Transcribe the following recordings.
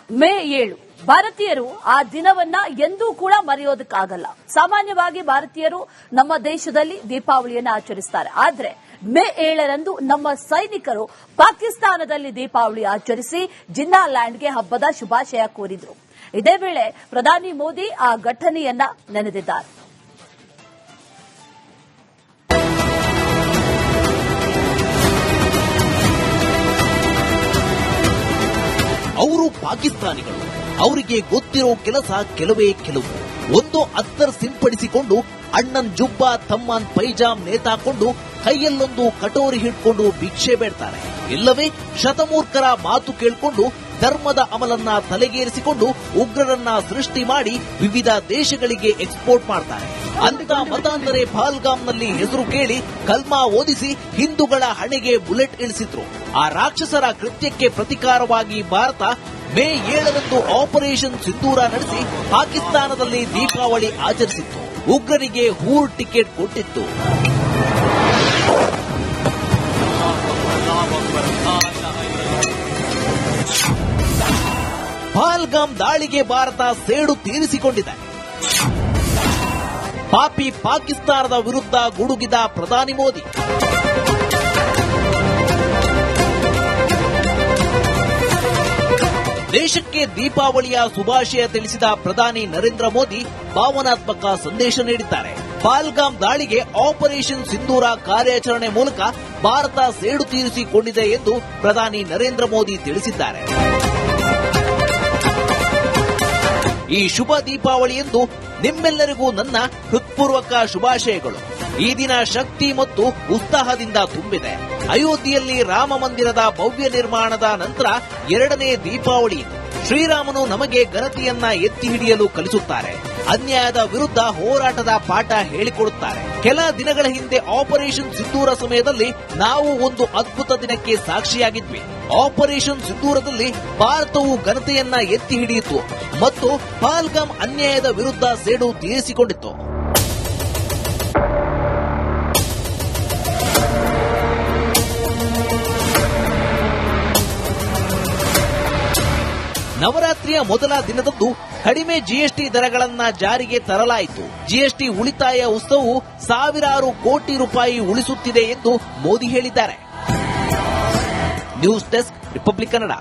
ಮೇ 7 ಭಾರತೀಯರು ಆ ದಿನವನ್ನ ಎಂದೂ ಕೂಡ ಮರೆಯೋದಕ್ಕಾಗಲ್ಲ. ಸಾಮಾನ್ಯವಾಗಿ ಭಾರತೀಯರು ನಮ್ಮ ದೇಶದಲ್ಲಿ ದೀಪಾವಳಿಯನ್ನು ಆಚರಿಸುತ್ತಾರೆ. ಆದರೆ ಮೇ 7ರಂದು ನಮ್ಮ ಸೈನಿಕರು ಪಾಕಿಸ್ತಾನದಲ್ಲಿ ದೀಪಾವಳಿ ಆಚರಿಸಿ ಜಿನ್ನಾ ಲ್ಯಾಂಡ್ಗೆ ಹಬ್ಬದ ಶುಭಾಶಯ ಕೋರಿದ್ರು. ಇದೇ ವೇಳೆ ಪ್ರಧಾನಿ ಮೋದಿ ಆ ಘಟನೆಯನ್ನ ನೆನೆದಿದ್ದಾರೆ. ಅವರು ಪಾಕಿಸ್ತಾನಿಗಳು. ಅವರಿಗೆ ಗೊತ್ತಿರೋ ಕೆಲಸ ಕೆಲವೇ ಕೆಲವು. ಒಂದು ಅತ್ತರ್ ಸಿಂಪಡಿಸಿಕೊಂಡು ಅಣ್ಣನ್ ಜುಬ್ಬಾ ತಮ್ಮನ್ ಪೈಜಾಮ್ ನೇತಾಕೊಂಡು ಕೈಯಲ್ಲೊಂದು ಕಟೋರಿ ಹಿಡ್ಕೊಂಡು ಭಿಕ್ಷೆ ಬೇಡ್ತಾರೆ. ಇಲ್ಲವೇ ಶತಮೂರ್ಖರ ಮಾತು ಕೇಳಿಕೊಂಡು ಧರ್ಮದ ಅಮಲನ್ನ ತಲೆಗೇರಿಸಿಕೊಂಡು ಉಗ್ರರನ್ನ ಸೃಷ್ಟಿ ಮಾಡಿ ವಿವಿಧ ದೇಶಗಳಿಗೆ ಎಕ್ಸ್ಪೋರ್ಟ್ ಮಾಡ್ತಾರೆ. ಅಂತ ಮತಾಂಧರೆ ಪಹಲ್ಗಾಮ್ನಲ್ಲಿ ಹೆಸರು ಕೇಳಿ ಕಲ್ಮಾ ಓದಿಸಿ ಹಿಂದೂಗಳ ಹಣೆಗೆ ಬುಲೆಟ್ ಇಳಿಸಿದ್ರು. ಆ ರಾಕ್ಷಸರ ಕೃತ್ಯಕ್ಕೆ ಪ್ರತಿಕಾರವಾಗಿ ಭಾರತ ಮೇ 7ರಂದು ಆಪರೇಷನ್ ಸಿಂಧೂರ ನಡೆಸಿ ಪಾಕಿಸ್ತಾನದಲ್ಲಿ ದೀಪಾವಳಿ ಆಚರಿಸಿತ್ತು. ಉಗ್ರರಿಗೆ ಹೂರ್ ಟಿಕೆಟ್ ಕೊಟ್ಟಿತ್ತು. ಪಹಲ್ಗಾಮ್ ದಾಳಿಗೆ ಭಾರತ ಸೇಡು ತೀರಿಸಿಕೊಂಡಿದೆ. ಪಾಪಿ ಪಾಕಿಸ್ತಾನದ ವಿರುದ್ಧ ಗುಡುಗಿದ ಪ್ರಧಾನಿ ಮೋದಿ. ದೇಶಕ್ಕೆ ದೀಪಾವಳಿಯ ಶುಭಾಶಯ ತಿಳಿಸಿದ ಪ್ರಧಾನಿ ನರೇಂದ್ರ ಮೋದಿ ಭಾವನಾತ್ಮಕ ಸಂದೇಶ ನೀಡಿದ್ದಾರೆ. ಪಹಲ್ಗಾಮ್ ದಾಳಿಗೆ ಆಪರೇಷನ್ ಸಿಂಧೂರ ಕಾರ್ಯಾಚರಣೆ ಮೂಲಕ ಭಾರತ ಸೇಡು ತೀರಿಸಿಕೊಂಡಿದೆ ಎಂದು ಪ್ರಧಾನಿ ನರೇಂದ್ರ ಮೋದಿ ತಿಳಿಸಿದ್ದಾರೆ. ಈ ಶುಭ ದೀಪಾವಳಿಯಂದು ನಿಮ್ಮೆಲ್ಲರಿಗೂ ನನ್ನ ಹೃತ್ಪೂರ್ವಕ ಶುಭಾಶಯಗಳು. ಈ ದಿನ ಶಕ್ತಿ ಮತ್ತು ಉತ್ಸಾಹದಿಂದ ತುಂಬಿದೆ. ಅಯೋಧ್ಯೆಯಲ್ಲಿ ರಾಮ ಮಂದಿರದ ಭವ್ಯ ನಿರ್ಮಾಣದ ನಂತರ 2ನೇ ದೀಪಾವಳಿ. ಶ್ರೀರಾಮನು ನಮಗೆ ಘನತೆಯನ್ನ ಎತ್ತಿ ಹಿಡಿಯಲು ಕಲಿಸುತ್ತಾರೆ. ಅನ್ಯಾಯದ ವಿರುದ್ಧ ಹೋರಾಟದ ಪಾಠ ಹೇಳಿಕೊಡುತ್ತಾರೆ. ಕೆಲ ದಿನಗಳ ಹಿಂದೆ ಆಪರೇಷನ್ ಸಿಂಧೂರ ಸಮಯದಲ್ಲಿ ನಾವು ಒಂದು ಅದ್ಭುತ ದಿನಕ್ಕೆ ಸಾಕ್ಷಿಯಾಗಿದ್ವಿ. ಆಪರೇಷನ್ ಸಿಂಧೂರದಲ್ಲಿ ಭಾರತವು ಘನತೆಯನ್ನ ಎತ್ತಿ ಹಿಡಿಯಿತು ಮತ್ತು ಪಹಲ್ಗಾಮ್ ಅನ್ಯಾಯದ ವಿರುದ್ಧ ಸೇಡು ತೀರಿಸಿಕೊಂಡಿತ್ತು. ನವರಾತ್ರಿಯ ಮೊದಲ ದಿನದಂದು ಕಡಿಮೆ ಜಿಎಸ್ಟಿ ದರಗಳನ್ನ ಜಾರಿಗೆ ತರಲಾಯಿತು. ಜಿಎಸ್ಟಿ ಉಳಿತಾಯ ಉತ್ಸವವು ಸಾವಿರಾರು ಕೋಟಿ ರೂಪಾಯಿ ಉಳಿಸುತ್ತಿದೆ ಎಂದು ಮೋದಿ ಹೇಳಿದ್ದಾರೆ. News desk republic Kannada.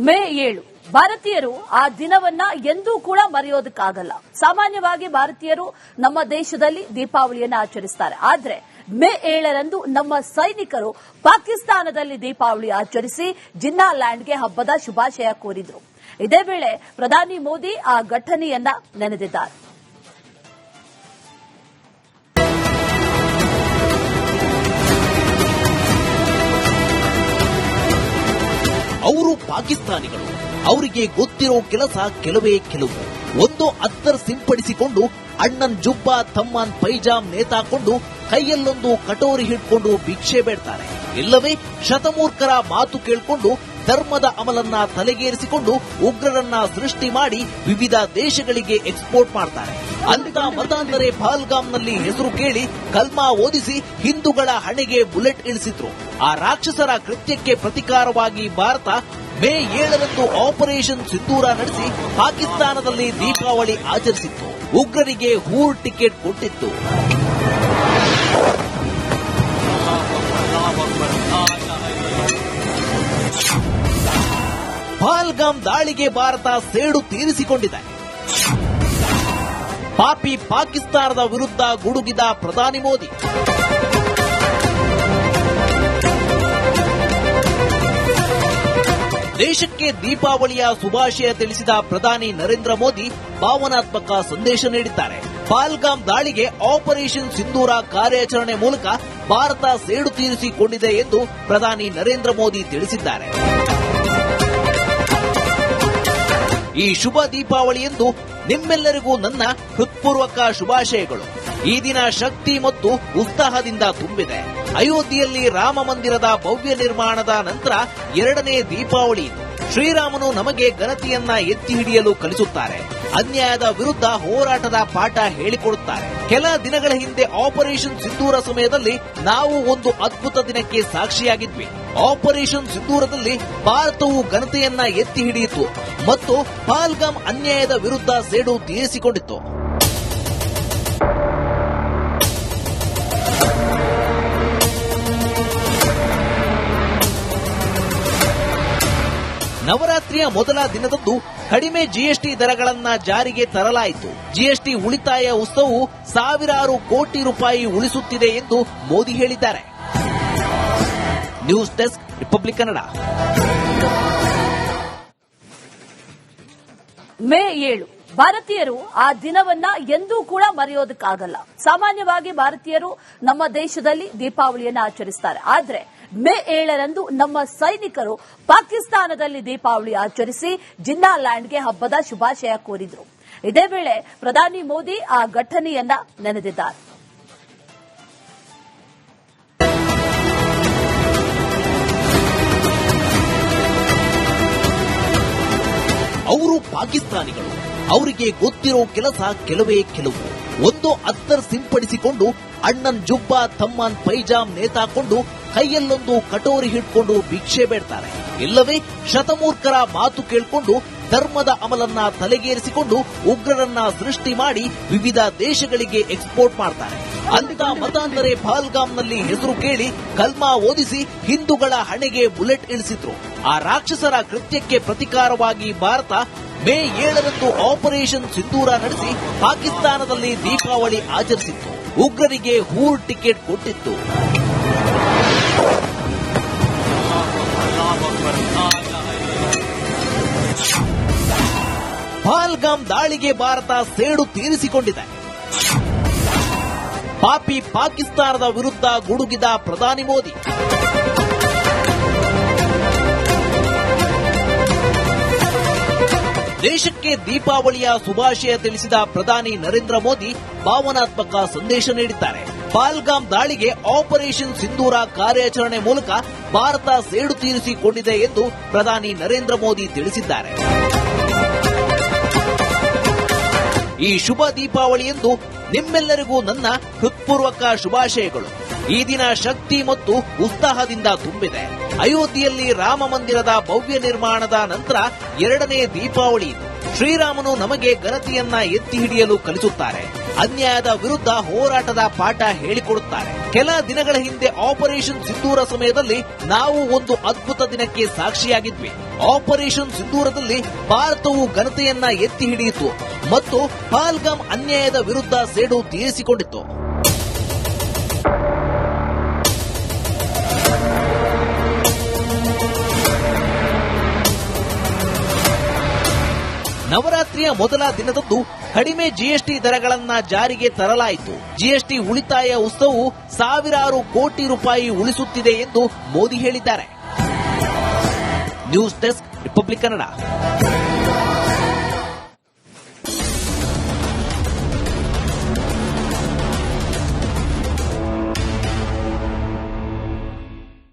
May 7 ಭಾರತೀಯರು ಆ ದಿನವನ್ನ ಎಂದೂ ಕೂಡ ಮರೆಯೋದಕ್ಕಾಗಲ್ಲ. ಸಾಮಾನ್ಯವಾಗಿ ಭಾರತೀಯರು ನಮ್ಮ ದೇಶದಲ್ಲಿ ದೀಪಾವಳಿಯನ್ನು ಆಚರಿಸುತ್ತಾರೆ. ಆದರೆ ಮೇ 7ರಂದು ನಮ್ಮ ಸೈನಿಕರು ಪಾಕಿಸ್ತಾನದಲ್ಲಿ ದೀಪಾವಳಿ ಆಚರಿಸಿ ಜಿನ್ನಾ ಲ್ಯಾಂಡ್ಗೆ ಹಬ್ಬದ ಶುಭಾಶಯ ಕೋರಿದ್ರು. ಇದೇ ವೇಳೆ ಪ್ರಧಾನಿ ಮೋದಿ ಆ ಘಟನೆಯನ್ನ ನೆನೆದಿದ್ದಾರೆ. ಅವರು ಪಾಕಿಸ್ತಾನಿಗಳು. ಅವರಿಗೆ ಗೊತ್ತಿರೋ ಕೆಲಸ ಕೆಲವೇ ಕೆಲವು. ಒಂದು ಅತ್ತರ್ ಸಿಂಪಡಿಸಿಕೊಂಡು ಅಣ್ಣನ್ ಜುಬ್ಬಾ ತಮ್ಮನ್ ಪೈಜಾಮ್ ನೇತಾಕೊಂಡು ಕೈಯಲ್ಲೊಂದು ಕಟೋರಿ ಹಿಡ್ಕೊಂಡು ಭಿಕ್ಷೆ ಬೇಡ್ತಾರೆ. ಇಲ್ಲವೇ ಶತಮೂರ್ಖರ ಮಾತು ಕೇಳಿಕೊಂಡು ಧರ್ಮದ ಅಮಲನ್ನ ತಲೆಗೇರಿಸಿಕೊಂಡು ಉಗ್ರರನ್ನ ಸೃಷ್ಟಿ ಮಾಡಿ ವಿವಿಧ ದೇಶಗಳಿಗೆ ಎಕ್ಸ್ಪೋರ್ಟ್ ಮಾಡ್ತಾರೆ. ಅಂತ ಮತಾಂಧರೆ ಪಹಲ್ಗಾಮ್ನಲ್ಲಿ ಹೆಸರು ಕೇಳಿ ಕಲ್ಮಾ ಓದಿಸಿ ಹಿಂದೂಗಳ ಹಣೆಗೆ ಬುಲೆಟ್ ಇಳಿಸಿದ್ರು. ಆ ರಾಕ್ಷಸರ ಕೃತ್ಯಕ್ಕೆ ಪ್ರತಿಕಾರವಾಗಿ ಭಾರತ ಮೇ 7ರಂದು ಆಪರೇಷನ್ ಸಿಂಧೂರ ನಡೆಸಿ ಪಾಕಿಸ್ತಾನದಲ್ಲಿ ದೀಪಾವಳಿ ಆಚರಿಸಿತ್ತು. ಉಗ್ರರಿಗೆ ಹೂರ್ ಟಿಕೆಟ್ ಕೊಟ್ಟಿತ್ತು. ಪಹಲ್ಗಾಮ್ ದಾಳಿಗೆ ಭಾರತ ಸೇಡು ತೀರಿಸಿಕೊಂಡಿದೆ. ಪಾಪಿ ಪಾಕಿಸ್ತಾನದ ವಿರುದ್ಧ ಗುಡುಗಿದ ಪ್ರಧಾನಿ ಮೋದಿ. ದೇಶಕ್ಕೆ ದೀಪಾವಳಿಯ ಶುಭಾಶಯ ತಿಳಿಸಿದ ಪ್ರಧಾನಿ ನರೇಂದ್ರ ಮೋದಿ ಭಾವನಾತ್ಮಕ ಸಂದೇಶ ನೀಡಿದ್ದಾರೆ. ಪಹಲ್ಗಾಮ್ ದಾಳಿಗೆ ಆಪರೇಷನ್ ಸಿಂಧೂರ ಕಾರ್ಯಾಚರಣೆ ಮೂಲಕ ಭಾರತ ಸೇಡು ತೀರಿಸಿಕೊಂಡಿದೆ ಎಂದು ಪ್ರಧಾನಿ ನರೇಂದ್ರ ಮೋದಿ ತಿಳಿಸಿದ್ದಾರೆ. ಈ ಶುಭ ದೀಪಾವಳಿಯಂದು ನಿಮ್ಮೆಲ್ಲರಿಗೂ ನನ್ನ ಹೃತ್ಪೂರ್ವಕ ಶುಭಾಶಯಗಳು. ಈ ದಿನ ಶಕ್ತಿ ಮತ್ತು ಉತ್ಸಾಹದಿಂದ ತುಂಬಿದೆ. ಅಯೋಧ್ಯೆಯಲ್ಲಿ ರಾಮ ಮಂದಿರದ ಭವ್ಯ ನಿರ್ಮಾಣದ ನಂತರ 2ನೇ ದೀಪಾವಳಿ. ಶ್ರೀರಾಮನು ನಮಗೆ ಘನತೆಯನ್ನ ಎತ್ತಿ ಹಿಡಿಯಲು ಕಲಿಸುತ್ತಾರೆ. ಅನ್ಯಾಯದ ವಿರುದ್ಧ ಹೋರಾಟದ ಪಾಠ ಹೇಳಿಕೊಡುತ್ತಾರೆ. ಕೆಲ ದಿನಗಳ ಹಿಂದೆ ಆಪರೇಷನ್ ಸಿಂಧೂರ ಸಮಯದಲ್ಲಿ ನಾವು ಒಂದು ಅದ್ಭುತ ದಿನಕ್ಕೆ ಸಾಕ್ಷಿಯಾಗಿದ್ವಿ. ಆಪರೇಷನ್ ಸಿಂಧೂರದಲ್ಲಿ ಭಾರತವು ಘನತೆಯನ್ನ ಎತ್ತಿ ಹಿಡಿಯಿತು ಮತ್ತು ಪಹಲ್ಗಾಮ್ ಅನ್ಯಾಯದ ವಿರುದ್ಧ ಸೇಡು ತೀರಿಸಿಕೊಂಡಿತ್ತು. ನವರಾತ್ರಿಯ ಮೊದಲ ದಿನದಂದು ಕಡಿಮೆ ಜಿಎಸ್ಟಿ ದರಗಳನ್ನ ಜಾರಿಗೆ ತರಲಾಯಿತು. ಜಿಎಸ್ಟಿ ಉಳಿತಾಯ ಉತ್ಸವವು ಸಾವಿರಾರು ಕೋಟಿ ರೂಪಾಯಿ ಉಳಿಸುತ್ತಿದೆ ಎಂದು ಮೋದಿ ಹೇಳಿದ್ದಾರೆ. News desk, republic Kannada. May 7 ಭಾರತೀಯರು ಆ ದಿನವನ್ನ ಎಂದೂ ಕೂಡ ಮರೆಯೋದಕ್ಕಾಗಲ್ಲ. ಸಾಮಾನ್ಯವಾಗಿ ಭಾರತೀಯರು ನಮ್ಮ ದೇಶದಲ್ಲಿ ದೀಪಾವಳಿಯನ್ನು ಆಚರಿಸುತ್ತಾರೆ. ಆದ್ರೆ ಮೇ 7ರಂದು ನಮ್ಮ ಸೈನಿಕರು ಪಾಕಿಸ್ತಾನದಲ್ಲಿ ದೀಪಾವಳಿ ಆಚರಿಸಿ ಜಿನ್ನಾ ಲ್ಯಾಂಡ್ಗೆ ಹಬ್ಬದ ಶುಭಾಶಯ ಕೋರಿದ್ರು. ಇದೇ ವೇಳೆ ಪ್ರಧಾನಿ ಮೋದಿ ಆ ಘಟನೆಯನ್ನ ನೆನೆದಿದ್ದಾರೆ. ಅವರು ಪಾಕಿಸ್ತಾನಿಗಳು. ಅವರಿಗೆ ಗೊತ್ತಿರೋ ಕೆಲಸ ಕೆಲವು. ಒಂದು ಅತ್ತರ್ ಸಿಂಪಡಿಸಿಕೊಂಡು ಅಣ್ಣನ್ ಜುಬ್ಬಾ ತಮ್ಮನ್ ಪೈಜಾಮ್ ನೇತಾಕೊಂಡು ಕೈಯಲ್ಲೊಂದು ಕಟೋರಿ ಹಿಡ್ಕೊಂಡು ಭಿಕ್ಷೆ ಬೇಡ್ತಾರೆ. ಇಲ್ಲವೇ ಶತಮೂರ್ಖರ ಮಾತು ಕೇಳಿಕೊಂಡು ಧರ್ಮದ ಅಮಲನ್ನ ತಲೆಗೇರಿಸಿಕೊಂಡು ಉಗ್ರರನ್ನ ಸೃಷ್ಟಿ ಮಾಡಿ ವಿವಿಧ ದೇಶಗಳಿಗೆ ಎಕ್ಸ್ಪೋರ್ಟ್ ಮಾಡ್ತಾರೆ. ಅಂತ ಮತಾಂಧರೆ ಪಹಲ್ಗಾಮ್ನಲ್ಲಿ ಹೆಸರು ಕೇಳಿ ಕಲ್ಮಾ ಓದಿಸಿ ಹಿಂದೂಗಳ ಹಣೆಗೆ ಬುಲೆಟ್ ಇಳಿಸಿದ್ರು. ಆ ರಾಕ್ಷಸರ ಕೃತ್ಯಕ್ಕೆ ಪ್ರತಿಕಾರವಾಗಿ ಭಾರತ ಮೇ 7ರಂದು ಆಪರೇಷನ್ ಸಿಂಧೂರ ನಡೆಸಿ ಪಾಕಿಸ್ತಾನದಲ್ಲಿ ದೀಪಾವಳಿ ಆಚರಿಸಿತ್ತು. ಉಗ್ರರಿಗೆ ಹೂರ್ ಟಿಕೆಟ್ ಕೊಟ್ಟಿತ್ತು. ಪಹಲ್ಗಾಮ್ ದಾಳಿಗೆ ಭಾರತ ಸೇಡು ತೀರಿಸಿಕೊಂಡಿದೆ. ಪಾಪಿ ಪಾಕಿಸ್ತಾನದ ವಿರುದ್ಧ ಗುಡುಗಿದ ಪ್ರಧಾನಿ ಮೋದಿ. ದೇಶಕ್ಕೆ ದೀಪಾವಳಿಯ ಶುಭಾಶಯ ತಿಳಿಸಿದ ಪ್ರಧಾನಿ ನರೇಂದ್ರ ಮೋದಿ ಭಾವನಾತ್ಮಕ ಸಂದೇಶ ನೀಡಿದ್ದಾರೆ. ಪಹಲ್ಗಾಮ್ ದಾಳಿಗೆ ಆಪರೇಷನ್ ಸಿಂಧೂರ ಕಾರ್ಯಾಚರಣೆ ಮೂಲಕ ಭಾರತ ಸೇಡು ತೀರಿಸಿಕೊಂಡಿದೆ ಎಂದು ಪ್ರಧಾನಿ ನರೇಂದ್ರ ಮೋದಿ ತಿಳಿಸಿದ್ದಾರೆ. ಈ ಶುಭ ದೀಪಾವಳಿಯಂದು ನಿಮ್ಮೆಲ್ಲರಿಗೂ ನನ್ನ ಹೃತ್ಪೂರ್ವಕ ಶುಭಾಶಯಗಳು. ಈ ದಿನ ಶಕ್ತಿ ಮತ್ತು ಉತ್ಸಾಹದಿಂದ ತುಂಬಿದೆ. ಅಯೋಧ್ಯೆಯಲ್ಲಿ ರಾಮ ಮಂದಿರದ ಭವ್ಯ ನಿರ್ಮಾಣದ ನಂತರ 2ನೇ ದೀಪಾವಳಿ. ಶ್ರೀರಾಮನು ನಮಗೆ ಘನತೆಯನ್ನ ಎತ್ತಿ ಹಿಡಿಯಲು ಕಲಿಸುತ್ತಾರೆ. ಅನ್ಯಾಯದ ವಿರುದ್ಧ ಹೋರಾಟದ ಪಾಠ ಹೇಳಿಕೊಡುತ್ತಾರೆ. ಕೆಲ ದಿನಗಳ ಹಿಂದೆ ಆಪರೇಷನ್ ಸಿಂಧೂರ ಸಮಯದಲ್ಲಿ ನಾವು ಒಂದು ಅದ್ಭುತ ದಿನಕ್ಕೆ ಸಾಕ್ಷಿಯಾಗಿದ್ವಿ. ಆಪರೇಷನ್ ಸಿಂಧೂರದಲ್ಲಿ ಭಾರತವು ಘನತೆಯನ್ನ ಎತ್ತಿ ಹಿಡಿಯಿತು ಮತ್ತು ಪಹಲ್ಗಾಮ್ ಅನ್ಯಾಯದ ವಿರುದ್ಧ ಸೇಡು ತೀರಿಸಿಕೊಂಡಿತ್ತು. ನವರಾತ್ರಿಯ ಮೊದಲ ದಿನದಂದು ಕಡಿಮೆ ಜಿಎಸ್ಟಿ ದರಗಳನ್ನ ಜಾರಿಗೆ ತರಲಾಯಿತು. ಜಿಎಸ್ಟಿ ಉಳಿತಾಯ ಉತ್ಸವವು ಸಾವಿರಾರು ಕೋಟಿ ರೂಪಾಯಿ ಉಳಿಸುತ್ತಿದೆ ಎಂದು ಮೋದಿ ಹೇಳಿದ್ದಾರೆ. News desk, republic Kannada.